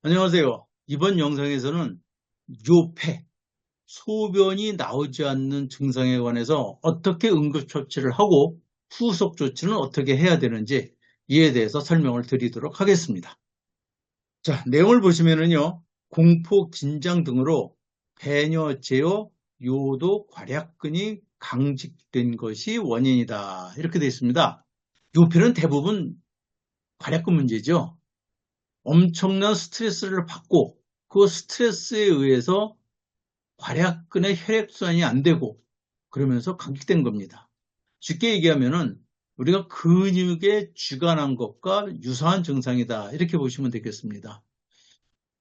안녕하세요. 이번 영상에서는 요폐, 소변이 나오지 않는 증상에 관해서 어떻게 응급처치를 하고 후속 조치는 어떻게 해야 되는지 이에 대해서 설명을 드리도록 하겠습니다. 자, 내용을 보시면은요, 공포, 긴장 등으로 배뇨, 제요, 요도, 괄약근이 강직된 것이 원인이다. 이렇게 되어 있습니다. 요폐는 대부분 괄약근 문제죠. 엄청난 스트레스를 받고 그 스트레스에 의해서 괄약근의 혈액순환이 안 되고 그러면서 감기된 겁니다. 쉽게 얘기하면은 우리가 근육에 쥐가 난 것과 유사한 증상이다 이렇게 보시면 되겠습니다.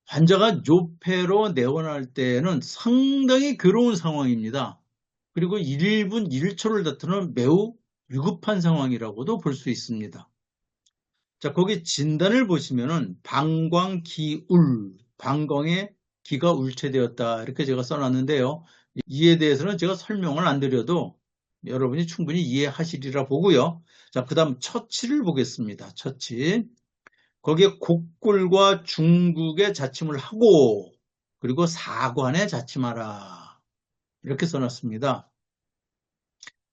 환자가 요폐로 내원할 때는 상당히 괴로운 상황입니다. 그리고 1분 1초를 다투는 매우 위급한 상황이라고도 볼 수 있습니다. 자, 거기 진단을 보시면은 방광기울, 방광에 기가 울체되었다 이렇게 제가 써놨는데요. 이에 대해서는 제가 설명을 안 드려도 여러분이 충분히 이해하시리라 보고요. 자, 그 다음 처치를 보겠습니다. 처치. 거기에 곡골과 중국에 자침을 하고 그리고 사관에 자침하라 이렇게 써놨습니다.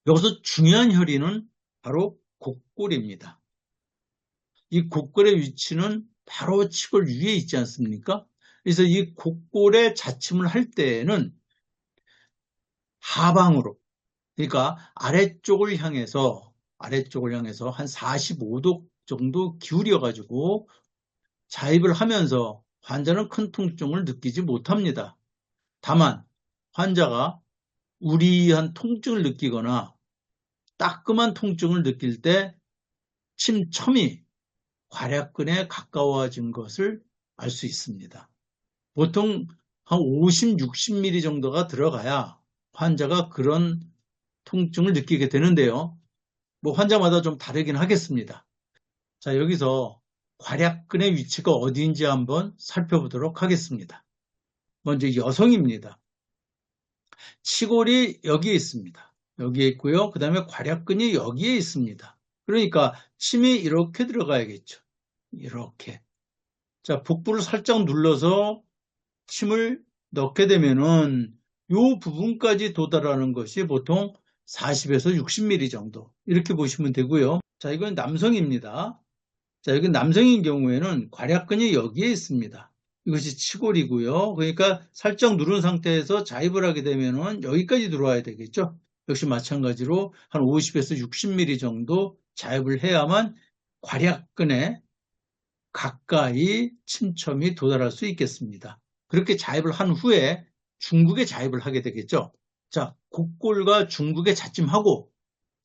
여기서 중요한 혈의는 바로 곡골입니다. 이 곡골의 위치는 바로 치골 위에 있지 않습니까? 그래서 이 곡골에 자침을 할 때에는 하방으로, 그러니까 아래쪽을 향해서 한 45도 정도 기울여 가지고 자입을 하면서 환자는 큰 통증을 느끼지 못합니다. 다만 환자가 우리한 통증을 느끼거나 따끔한 통증을 느낄 때 침첨이 괄약근에 가까워진 것을 알 수 있습니다. 보통 한 50, 60mm 정도가 들어가야 환자가 그런 통증을 느끼게 되는데요. 뭐 환자마다 좀 다르긴 하겠습니다. 자, 여기서 괄약근의 위치가 어디인지 한번 살펴보도록 하겠습니다. 먼저 여성입니다. 치골이 여기에 있습니다. 여기에 있고요. 그 다음에 괄약근이 여기에 있습니다. 그러니까 침이 이렇게 들어가야겠죠. 이렇게. 자, 복부를 살짝 눌러서 침을 넣게 되면은 이 부분까지 도달하는 것이 보통 40에서 60mm 정도 이렇게 보시면 되고요. 자, 이건 남성입니다. 자, 여기 남성인 경우에는 괄약근이 여기에 있습니다. 이것이 치골이고요. 그러니까 살짝 누른 상태에서 자입을 하게 되면은 여기까지 들어와야 되겠죠. 역시 마찬가지로 한 50에서 60mm 정도 자입을 해야만 괄약근에 가까이 침첨이 도달할 수 있겠습니다. 그렇게 자입을 한 후에 중국에 자입을 하게 되겠죠. 자, 곡골과 중국에 자침하고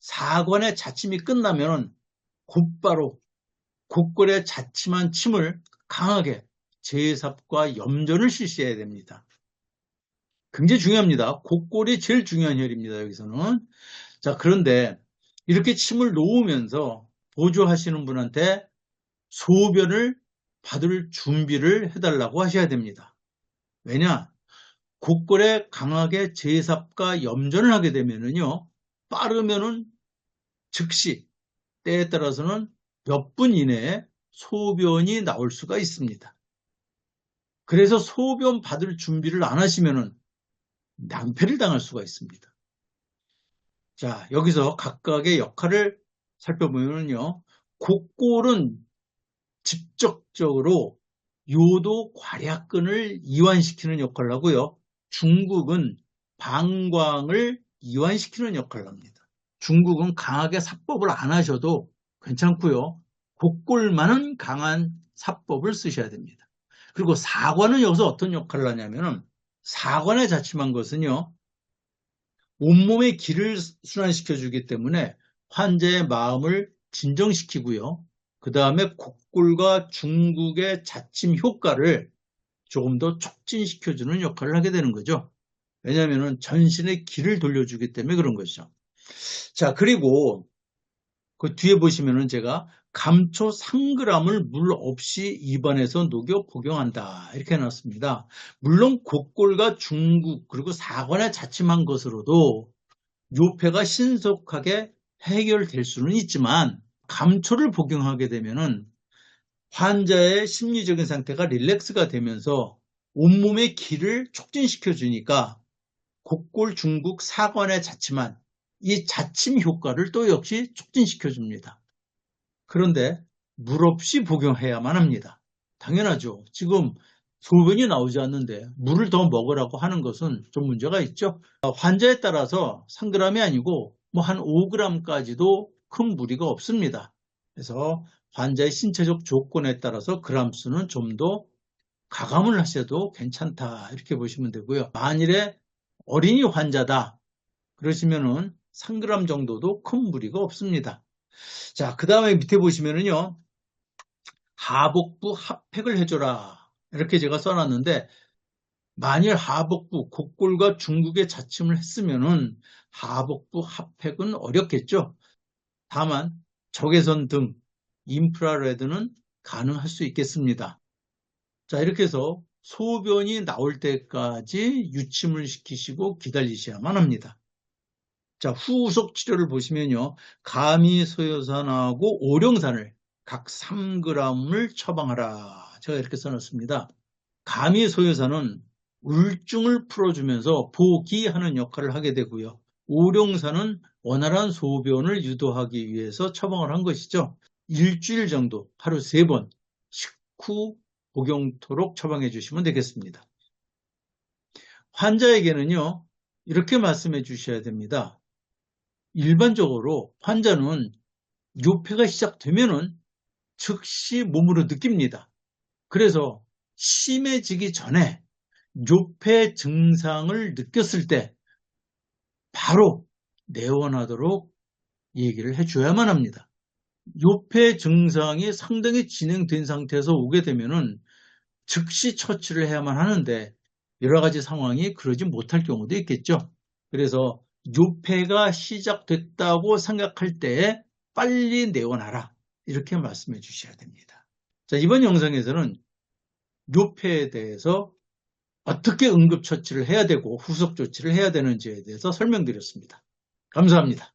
사관의 자침이 끝나면 곧바로 곡골에 자침한 침을 강하게 제삽과 염전을 실시해야 됩니다. 굉장히 중요합니다. 곡골이 제일 중요한 혈입니다. 여기서는. 자, 그런데 이렇게 침을 놓으면서 보조하시는 분한테 소변을 받을 준비를 해달라고 하셔야 됩니다. 왜냐? 곡골에 강하게 제삽과 염전을 하게 되면은요, 빠르면은 즉시, 때에 따라서는 몇 분 이내에 소변이 나올 수가 있습니다. 그래서 소변 받을 준비를 안 하시면은 낭패를 당할 수가 있습니다. 자, 여기서 각각의 역할을 살펴보면요, 곡골은 직접적으로 요도 괄약근을 이완시키는 역할을 하고요. 중국은 방광을 이완시키는 역할을 합니다. 중국은 강하게 사법을 안 하셔도 괜찮고요. 곡골만은 강한 사법을 쓰셔야 됩니다. 그리고 사관은 여기서 어떤 역할을 하냐면은 사관에 자침한 것은요. 온몸의 기를 순환시켜주기 때문에 환자의 마음을 진정시키고요. 그 다음에 곡골과 중국의 자침 효과를 조금 더 촉진시켜주는 역할을 하게 되는 거죠. 왜냐하면 전신에 기를 돌려주기 때문에 그런 것이죠. 자, 그리고 그 뒤에 보시면은 제가 감초 3g을 물 없이 입안에서 녹여 복용한다 이렇게 해놨습니다. 물론 곡골과 중국 그리고 사관에 자침한 것으로도 요폐가 신속하게 해결될 수는 있지만 감초를 복용하게 되면은 환자의 심리적인 상태가 릴렉스가 되면서 온몸의 기를 촉진시켜 주니까 곡골 중국 사관의 자침한 이 자침 효과를 또 역시 촉진시켜 줍니다. 그런데 물 없이 복용해야만 합니다. 당연하죠. 지금 소변이 나오지 않는데 물을 더 먹으라고 하는 것은 좀 문제가 있죠. 환자에 따라서 3g이 아니고 뭐 한 5g까지도 큰 무리가 없습니다. 그래서 환자의 신체적 조건에 따라서 그람 수는 좀 더 가감을 하셔도 괜찮다 이렇게 보시면 되고요. 만일에 어린이 환자다 그러시면은 3g 정도도 큰 무리가 없습니다. 자, 그 다음에 밑에 보시면은요. 하복부 핫팩을 해줘라. 이렇게 제가 써놨는데 만일 하복부, 곡골과 중국에 자침을 했으면은 하복부 핫팩은 어렵겠죠. 다만 적외선 등 인프라레드는 가능할 수 있겠습니다. 자, 이렇게 해서 소변이 나올 때까지 유침을 시키시고 기다리셔야만 합니다. 자, 후속 치료를 보시면요. 가미소요산하고 오룡산을 각 3g을 처방하라. 제가 이렇게 써놨습니다. 가미소요산은 울증을 풀어주면서 보기하는 역할을 하게 되고요. 오룡산은 원활한 소변을 유도하기 위해서 처방을 한 것이죠. 일주일 정도, 하루 3번 식후 복용토록 처방해 주시면 되겠습니다. 환자에게는요. 이렇게 말씀해 주셔야 됩니다. 일반적으로 환자는 요폐가 시작되면은 즉시 몸으로 느낍니다. 그래서 심해지기 전에 요폐 증상을 느꼈을 때 바로 내원하도록 얘기를 해줘야만 합니다. 요폐 증상이 상당히 진행된 상태에서 오게 되면은 즉시 처치를 해야만 하는데 여러 가지 상황이 그러지 못할 경우도 있겠죠. 그래서 요폐가 시작됐다고 생각할 때 빨리 내원하라 이렇게 말씀해 주셔야 됩니다. 자, 이번 영상에서는 요폐에 대해서 어떻게 응급처치를 해야 되고 후속 조치를 해야 되는지에 대해서 설명드렸습니다. 감사합니다.